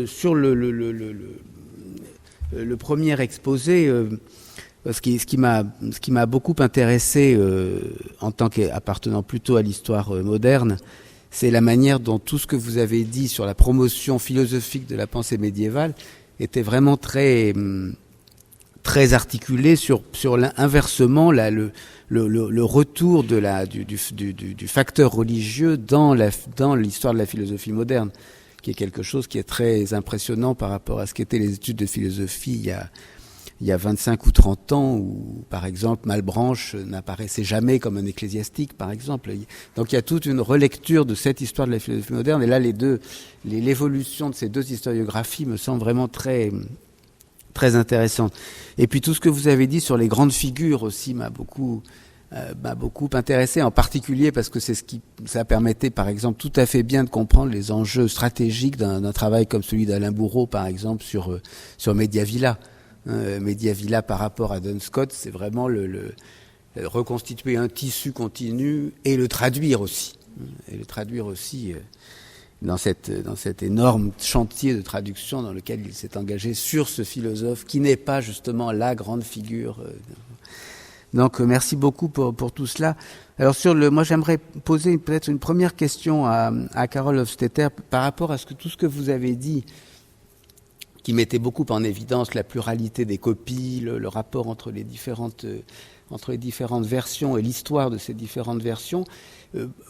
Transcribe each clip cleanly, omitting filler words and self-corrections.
sur le premier exposé, ce qui m'a beaucoup intéressé en tant qu'appartenant plutôt à l'histoire moderne, c'est la manière dont tout ce que vous avez dit sur la promotion philosophique de la pensée médiévale était vraiment très articulé sur inversement le retour du facteur religieux dans l'histoire de la philosophie moderne, qui est quelque chose qui est très impressionnant par rapport à ce qu'étaient les études de philosophie il y a 25 ou 30 ans, où, par exemple, Malebranche n'apparaissait jamais comme un ecclésiastique, par exemple. Donc il y a toute une relecture de cette histoire de la philosophie moderne, et là, l'évolution de ces deux historiographies me semble vraiment très intéressante. Et puis tout ce que vous avez dit sur les grandes figures aussi m'a beaucoup intéressé, en particulier parce que ça permettait, par exemple, tout à fait bien de comprendre les enjeux stratégiques d'un travail comme celui d'Alain Bourreau, par exemple, sur Mediavilla. Mediavilla par rapport à Duns Scott, c'est vraiment reconstituer un tissu continu et le traduire aussi. Dans cet énorme chantier de traduction dans lequel il s'est engagé sur ce philosophe qui n'est pas justement la grande figure. Donc merci beaucoup pour tout cela. Alors moi j'aimerais poser peut-être une première question à Carole Hofstetter par rapport à tout ce que vous avez dit, qui mettait beaucoup en évidence la pluralité des copies, le rapport entre les différentes versions et l'histoire de ces différentes versions.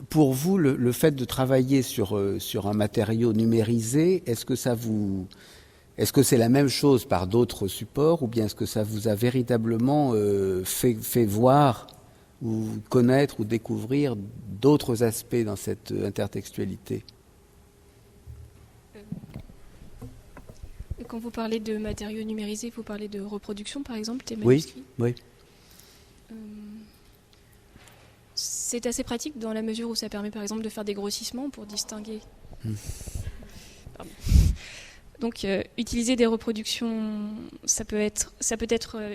Pour vous, le fait de travailler sur un matériau numérisé, est-ce que c'est la même chose par d'autres supports, ou bien est-ce que ça vous a véritablement fait voir ou connaître ou découvrir d'autres aspects dans cette intertextualité ? Quand vous parlez de matériaux numérisés, vous parlez de reproduction, par exemple, des manuscrits ? Oui. C'est assez pratique dans la mesure où ça permet, par exemple, de faire des grossissements pour distinguer. Donc, utiliser des reproductions, ça peut être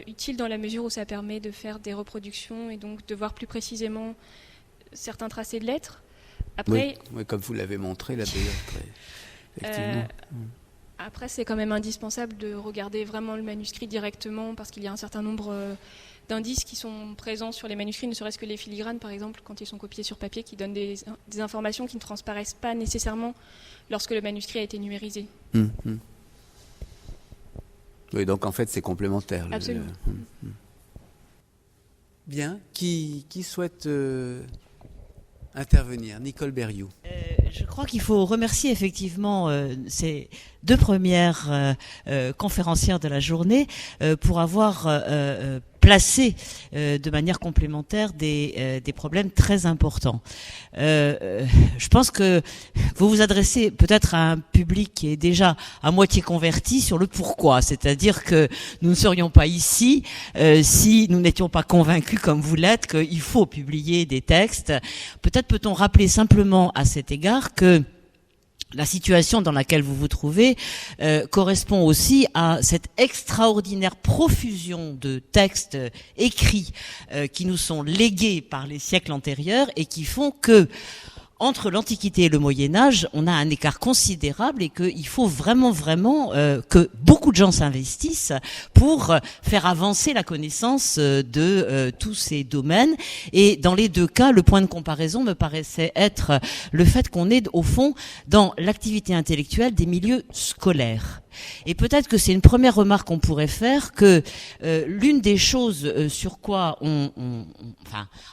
utile dans la mesure où ça permet de faire des reproductions et donc de voir plus précisément certains tracés de lettres. Après, oui, comme vous l'avez montré là d'ailleurs. Effectivement. Après, c'est quand même indispensable de regarder vraiment le manuscrit directement, parce qu'il y a un certain nombre d'indices qui sont présents sur les manuscrits, ne serait-ce que les filigranes, par exemple, quand ils sont copiés sur papier, qui donnent des informations qui ne transparaissent pas nécessairement lorsque le manuscrit a été numérisé. Oui, donc en fait, c'est complémentaire. Absolument. Bien. Qui souhaite intervenir? Nicole Berrioux. Je crois qu'il faut remercier effectivement ces deux premières conférencières de la journée pour avoir placé de manière complémentaire des problèmes très importants. Je pense que vous vous adressez peut-être à un public qui est déjà à moitié converti sur le pourquoi, c'est-à-dire que nous ne serions pas ici si nous n'étions pas convaincus comme vous l'êtes qu'il faut publier des textes. Peut-être peut-on rappeler simplement à cet égard que la situation dans laquelle vous vous trouvez correspond aussi à cette extraordinaire profusion de textes écrits qui nous sont légués par les siècles antérieurs et qui font que entre l'Antiquité et le Moyen-Âge, on a un écart considérable et qu'il faut vraiment que beaucoup de gens s'investissent pour faire avancer la connaissance de tous ces domaines. Et dans les deux cas, le point de comparaison me paraissait être le fait qu'on est au fond dans l'activité intellectuelle des milieux scolaires. Et peut-être que c'est une première remarque qu'on pourrait faire, que l'une des choses sur quoi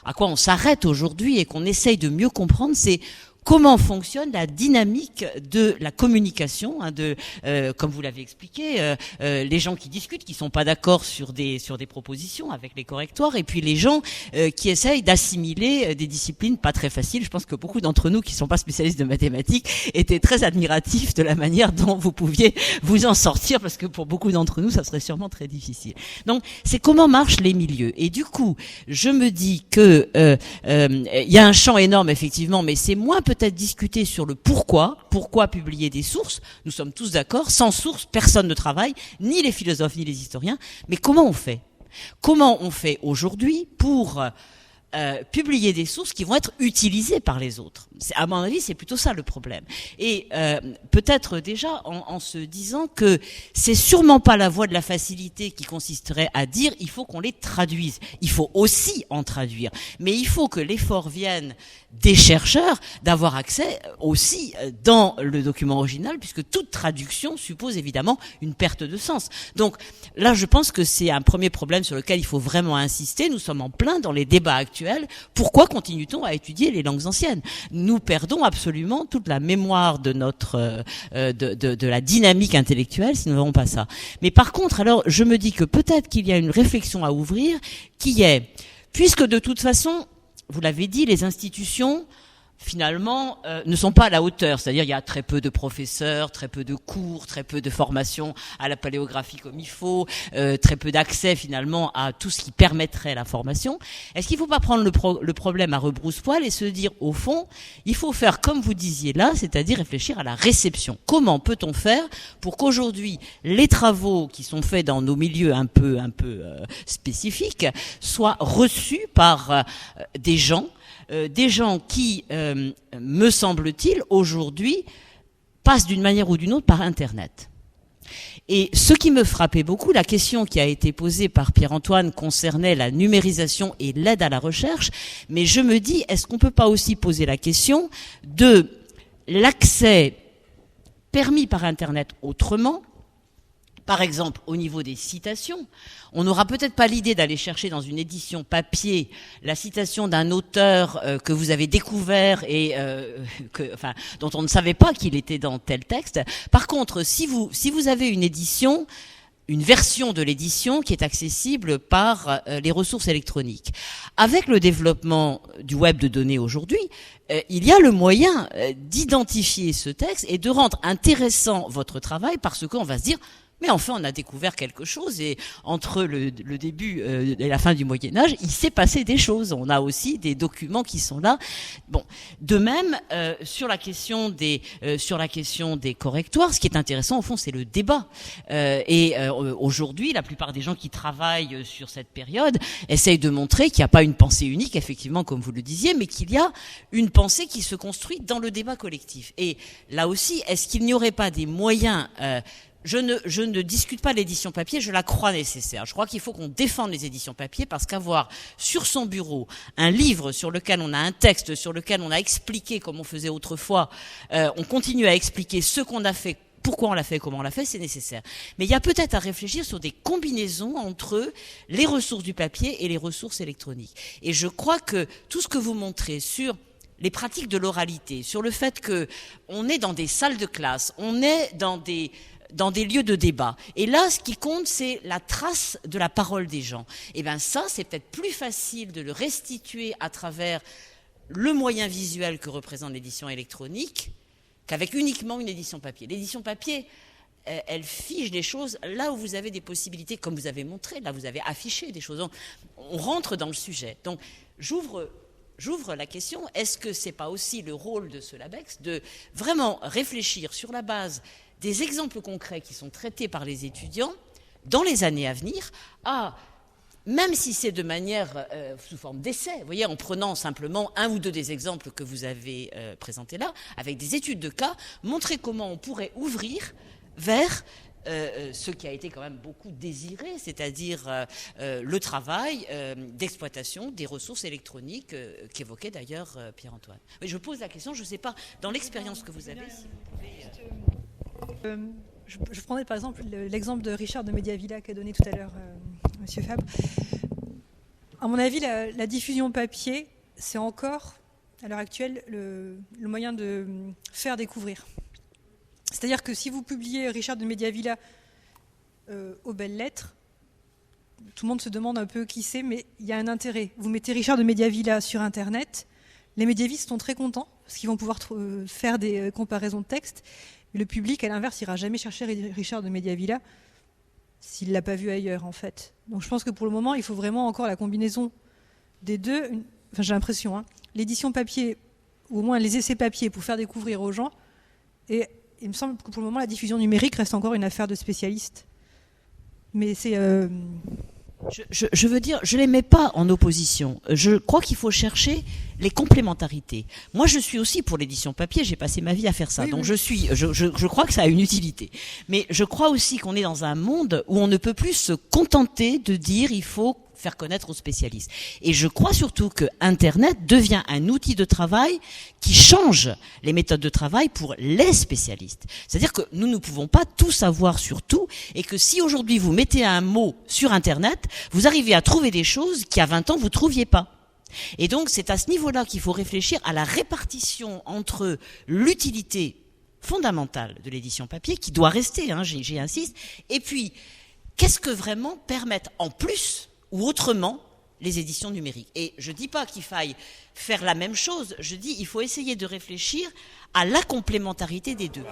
à quoi on s'arrête aujourd'hui et qu'on essaye de mieux comprendre, c'est comment fonctionne la dynamique de la communication, comme vous l'avez expliqué, les gens qui discutent, qui sont pas d'accord sur des propositions avec les correctoires, et puis les gens qui essayent d'assimiler des disciplines pas très faciles. Je pense que beaucoup d'entre nous qui sont pas spécialistes de mathématiques étaient très admiratifs de la manière dont vous pouviez vous en sortir, parce que pour beaucoup d'entre nous, ça serait sûrement très difficile. Donc, c'est comment marchent les milieux. Et du coup, je me dis que y a un champ énorme effectivement, mais c'est moins peut-être discuter sur le pourquoi publier des sources. Nous sommes tous d'accord, sans source, personne ne travaille, ni les philosophes, ni les historiens. Mais comment on fait aujourd'hui pour publier des sources qui vont être utilisées par les autres. À mon avis, c'est plutôt ça le problème. Et peut-être déjà en se disant que c'est sûrement pas la voie de la facilité qui consisterait à dire il faut qu'on les traduise. Il faut aussi en traduire. Mais il faut que l'effort vienne des chercheurs d'avoir accès aussi dans le document original, puisque toute traduction suppose évidemment une perte de sens. Donc là, je pense que c'est un premier problème sur lequel il faut vraiment insister. Nous sommes en plein dans les débats actuels. Pourquoi continue-t-on à étudier les langues anciennes ? Nous perdons absolument toute la mémoire de notre de la dynamique intellectuelle si nous n'avons pas ça. Mais par contre, alors, je me dis que peut-être qu'il y a une réflexion à ouvrir qui est, puisque de toute façon, vous l'avez dit, les institutions, finalement, ne sont pas à la hauteur. C'est-à-dire, il y a très peu de professeurs, très peu de cours, très peu de formation à la paléographie comme il faut, très peu d'accès, finalement, à tout ce qui permettrait la formation. Est-ce qu'il ne faut pas prendre le problème à rebrousse-poil et se dire, au fond, il faut faire comme vous disiez là, c'est-à-dire réfléchir à la réception. Comment peut-on faire pour qu'aujourd'hui, les travaux qui sont faits dans nos milieux un peu spécifiques soient reçus par des gens qui, me semble-t-il, aujourd'hui, passent d'une manière ou d'une autre par Internet. Et ce qui me frappait beaucoup, la question qui a été posée par Pierre-Antoine concernait la numérisation et l'aide à la recherche, mais je me dis, est-ce qu'on ne peut pas aussi poser la question de l'accès permis par Internet autrement, par exemple, au niveau des citations, on n'aura peut-être pas l'idée d'aller chercher dans une édition papier la citation d'un auteur que vous avez découvert et dont on ne savait pas qu'il était dans tel texte. Par contre, si vous avez une édition, une version de l'édition qui est accessible par les ressources électroniques, avec le développement du web de données aujourd'hui, il y a le moyen d'identifier ce texte et de rendre intéressant votre travail parce qu'on va se dire mais enfin, on a découvert quelque chose et entre le début et la fin du Moyen-Âge, il s'est passé des choses. On a aussi des documents qui sont là. Bon, de même sur la question des correctoires, ce qui est intéressant au fond, c'est le débat. Aujourd'hui, la plupart des gens qui travaillent sur cette période essayent de montrer qu'il n'y a pas une pensée unique, effectivement, comme vous le disiez, mais qu'il y a une pensée qui se construit dans le débat collectif. Et là aussi, est-ce qu'il n'y aurait pas des moyens Je ne discute pas l'édition papier, je la crois nécessaire. Je crois qu'il faut qu'on défende les éditions papier parce qu'avoir sur son bureau un livre sur lequel on a un texte, sur lequel on a expliqué comme on faisait autrefois, on continue à expliquer ce qu'on a fait, pourquoi on l'a fait, comment on l'a fait, c'est nécessaire. Mais il y a peut-être à réfléchir sur des combinaisons entre les ressources du papier et les ressources électroniques. Et je crois que tout ce que vous montrez sur les pratiques de l'oralité, sur le fait que on est dans des salles de classe, on est dans des lieux de débat. Et là, ce qui compte, c'est la trace de la parole des gens. Et bien ça, c'est peut-être plus facile de le restituer à travers le moyen visuel que représente l'édition électronique qu'avec uniquement une édition papier. L'édition papier, elle fige les choses là où vous avez des possibilités, comme vous avez montré, là vous avez affiché des choses. On rentre dans le sujet. Donc, j'ouvre la question, est-ce que c'est pas aussi le rôle de ce LabEx de vraiment réfléchir sur la base des exemples concrets qui sont traités par les étudiants dans les années à venir, même si c'est de manière sous forme d'essai, vous voyez, en prenant simplement un ou deux des exemples que vous avez présentés là, avec des études de cas, montrer comment on pourrait ouvrir vers ce qui a été quand même beaucoup désiré, c'est-à-dire le travail d'exploitation des ressources électroniques qu'évoquait d'ailleurs Pierre-Antoine. Oui, je pose la question, je ne sais pas, dans l'expérience que vous avez, si vous pouvez... Je prendrais par exemple l'exemple de Richard de Mediavilla qu'a donné tout à l'heure Monsieur Fabre. À mon avis, la diffusion papier, c'est encore, à l'heure actuelle, le moyen de faire découvrir. C'est-à-dire que si vous publiez Richard de Mediavilla aux belles lettres, tout le monde se demande un peu qui c'est, mais il y a un intérêt. Vous mettez Richard de Mediavilla sur Internet, les médiavistes sont très contents, parce qu'ils vont pouvoir faire des comparaisons de textes. Le public, à l'inverse, n'ira jamais chercher Richard de Mediavilla s'il ne l'a pas vu ailleurs, en fait. Donc je pense que pour le moment, il faut vraiment encore la combinaison des deux. Enfin, j'ai l'impression, l'édition papier, ou au moins les essais papier pour faire découvrir aux gens. Et il me semble que pour le moment, la diffusion numérique reste encore une affaire de spécialistes. Mais c'est Je veux dire, je les mets pas en opposition. Je crois qu'il faut chercher les complémentarités. Moi, je suis aussi pour l'édition papier. J'ai passé ma vie à faire ça. Donc, je crois que ça a une utilité. Mais je crois aussi qu'on est dans un monde où on ne peut plus se contenter de dire il faut faire connaître aux spécialistes. Et je crois surtout que Internet devient un outil de travail qui change les méthodes de travail pour les spécialistes. C'est-à-dire que nous ne pouvons pas tout savoir sur tout, et que si aujourd'hui vous mettez un mot sur Internet, vous arrivez à trouver des choses qu'il y a 20 ans vous trouviez pas. Et donc c'est à ce niveau-là qu'il faut réfléchir à la répartition entre l'utilité fondamentale de l'édition papier, qui doit rester, j'y insiste, et puis qu'est-ce que vraiment permettent en plus ou autrement les éditions numériques. Et je dis pas qu'il faille faire la même chose, je dis il faut essayer de réfléchir à la complémentarité des deux.